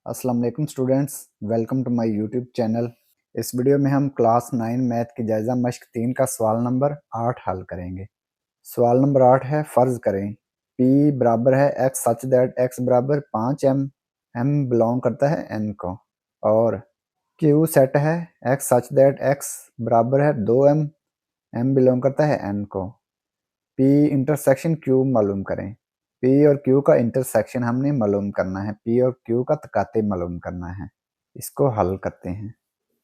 अस्सलाम वालेकुम students, welcome to my YouTube channel. इस वीडियो में हम क्लास 9 मैथ की जायज़ा मश्क 3 का सवाल नंबर 8 हल करेंगे। सवाल नंबर 8 है, फ़र्ज़ करें P बराबर है x सच दैट x बराबर 5m, m बिलोंग करता है n को, और Q सेट है x सच दैट x बराबर है 2m, m बिलोंग करता है n को। P इंटरसेक्शन Q मालूम करें। P और Q का इंटरसेक्शन हमने मालूम करना है, P और Q का तकाते मालूम करना है। इसको हल करते हैं।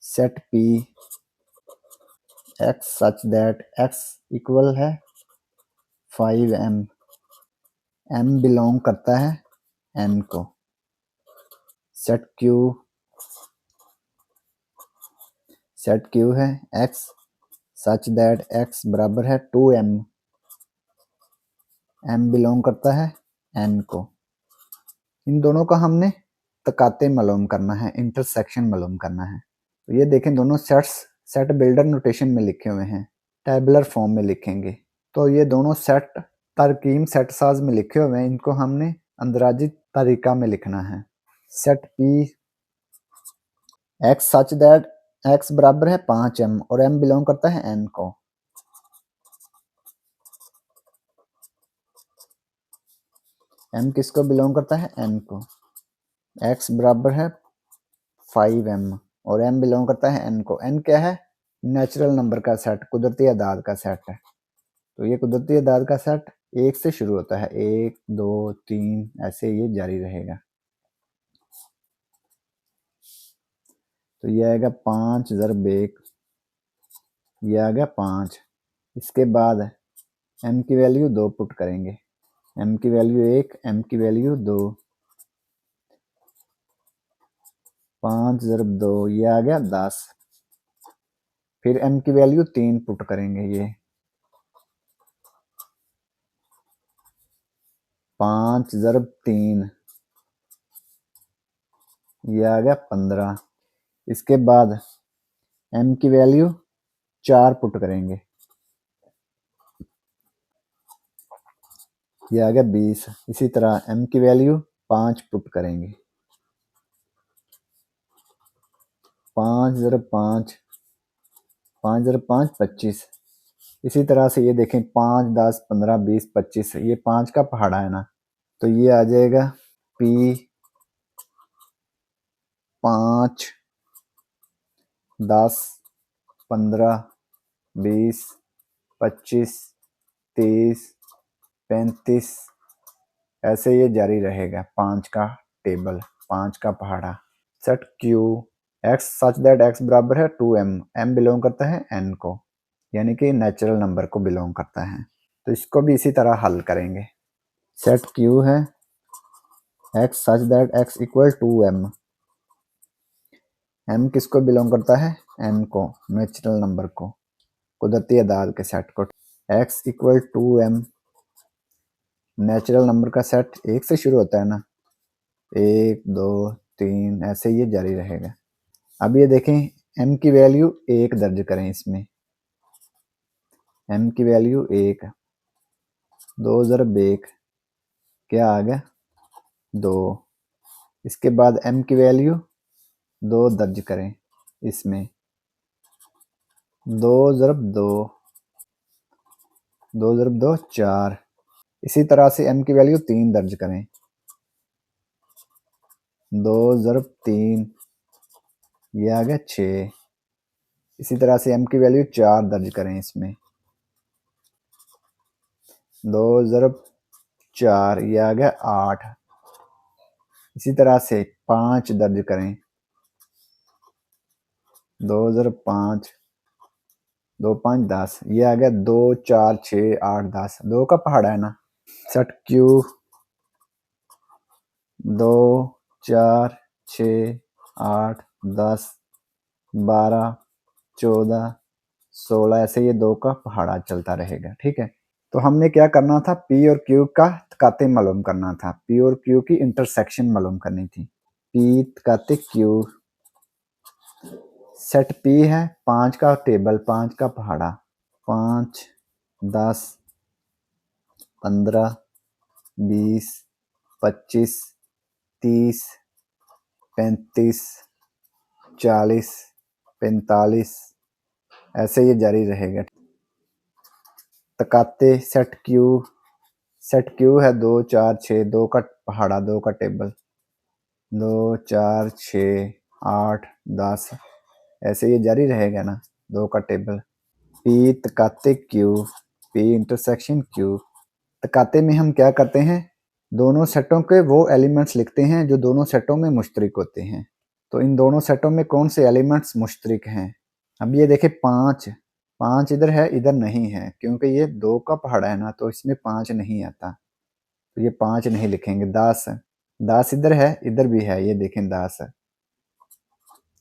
Set P x such that x equal है 5m, m बिलोंग करता है n को। सेट Q है x सच दैट x बराबर है 2m, m बिलोंग करता है n को। इन दोनों का हमने तकाते मालूम करना है, इंटरसेक्शन मालूम करना है। तो ये देखें, दोनों सेट्स सेट बिल्डर नोटेशन में लिखे हुए हैं, टेबुलर फॉर्म में लिखेंगे। तो ये दोनों सेट तरकीम सेट साज में लिखे हुए हैं, इनको हमने अंदराजी तरीका में लिखना है। Set P x such that x बराबर है 5m और m बिलोंग करता है n को। m किसको बिलोंग करता है? n को। x बराबर है 5m और m बिलोंग करता है n को। n क्या है? नेचुरल नंबर का सेट, कुदरती अदाद का सेट है। तो ये कुदरती अदाद का सेट 1 से शुरू होता है, 1 2 3 ऐसे ये जारी रहेगा। तो ये आएगा 5 ज़रब 1, ये आ गया 5। इसके बाद m की वैल्यू 2 पुट करेंगे, m की वैल्यू 1, m की वैल्यू 2, 5 ज़रब 2 ये आ गया 10। फिर m की वैल्यू 3 पुट करेंगे, ये 5 ज़रब 3 ये आ गया 15। इसके बाद m की वैल्यू 4 पुट करेंगे, ये आ गया 20। इसी तरह m की वैल्यू 5 पुट करेंगे, 5 ज़रब 5, 5 ज़रब 5 25। इसी तरह से ये देखें, 5 10 15 20 25, ये 5 का पहाड़ा है ना, तो ये आ जाएगा P 5 10 15 20 25 30 35 ऐसे ये जारी रहेगा। 5 का टेबल, 5 का पहाड़ा। Set Q x such that x बराबर है 2m, m बिलोंग करता है n को, यानी कि नेचुरल नंबर को बिलोंग करता है। तो इसको भी इसी तरह हल करेंगे। सेट Q है x such that x equal 2m, m किसको बिलोंग करता है? n को, नेचुरल नंबर को, कुदरती अदाद के सेट को। x equal 2m, natural number का सेट 1 से शुरू होता है ना, 1 2 3 ऐसे ये जारी रहेगा। अब ये देखें, m की वैल्यू 1 दर्ज करें इसमें, m की वैल्यू 1, 2 ज़रब 1 क्या आ गया 2। इसके बाद m की वैल्यू 2 दर्ज करें इसमें, 2 ज़रब 2, 2 ज़रब 2 4। इसी तरह से m की वैल्यू 3 दर्ज करें, 2 ज़रब 3 ये आ गया 6। इसी तरह से m की वैल्यू 4 दर्ज करें इसमें, 2 ज़रब 4 ये आ गया 8। इसी तरह से 5 दर्ज करें, 2 ज़रब 5 2 5 10 ये आ गया 2 4 6 8 10, 2 का पहाड़ा है ना। सेट Q 2 4 6 8 10 12 14 16 ऐसे ये 2 का पहाड़ा चलता रहेगा। ठीक है, तो हमने क्या करना था? P और Q का तकाते मालूम करना था, P और Q की इंटरसेक्शन मालूम करनी थी। P तकाते Q, सेट P है 5 का टेबल, 5 का पहाड़ा, 5 10 15 20 25 30 35, 40, 45, ऐसे ये जारी रहेगा। तकाते सेट क्यू है 2 4 6, 2 का पहाड़ा, 2 का टेबल, 2 4 6 8 10, ऐसे ये जारी रहेगा ना, 2 का टेबल। पी तकाते क्यू, पी इंटरसेक्शन क्यू। तकाते में हम क्या करते हैं, दोनों सेटों के वो एलिमेंट्स लिखते हैं जो दोनों सेटों में मुश्तरिक होते हैं। तो इन दोनों सेटों में कौन से एलिमेंट्स मुश्तरिक हैं। अब ये देखें 5, 5 इधर है, इधर नहीं है, क्योंकि ये 2 का पहाड़ा है ना, तो इसमें 5 नहीं आता, तो ये 5 नहीं लिखेंगे। 10, 10 इधर है, इधर भी है, ये देखें 10,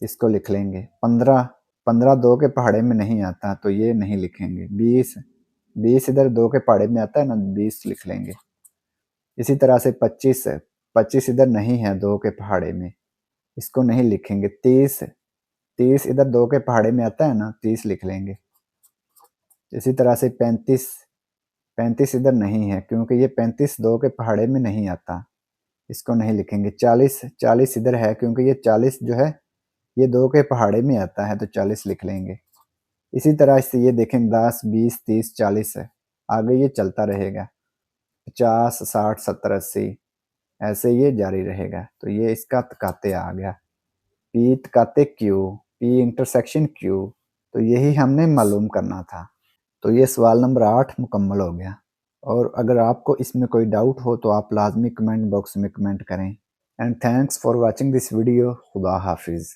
इसको लिख लेंगे। 15, 15 2 के पहाड़े में नहीं आता, तो ये नहीं लिखेंगे। 20, 20 इधर 2 के पहाड़े में आता है ना, 20 लिख लेंगे। इसी तरह से 25, 25 इधर नहीं है 2 के पहाड़े में, इसको नहीं लिखेंगे। 30, 30 इधर 2 के पहाड़े में आता है ना, 30 लिख लेंगे। इसी तरह से 35, 35 इधर नहीं है, क्योंकि ये 35 2 के पहाड़े में नहीं आता, इसको नहीं लिखेंगे। 40, 40 इधर है, क्योंकि ये 40 जो है ये 2 के पहाड़े में आता है, तो 40 लिख लेंगे। इसी तरह से ये देखें 10, 20, 30, 40 है, आगे ये चलता रहेगा। 50, 60, 70, 80, ऐसे ये जारी रहेगा। तो ये इसका तकाते आ गया। पी तकाते क्यू, पी इंटरसेक्शन क्यू, तो यही हमने मालूम करना था। तो ये सवाल नंबर 8 मुकम्मल हो गया। और अगर आपको इसमें कोई डाउट हो तो आप लाजमी कमेंट बॉक्स में कमेंट करें। And thanks for watching this video. खुदा हाफिज़।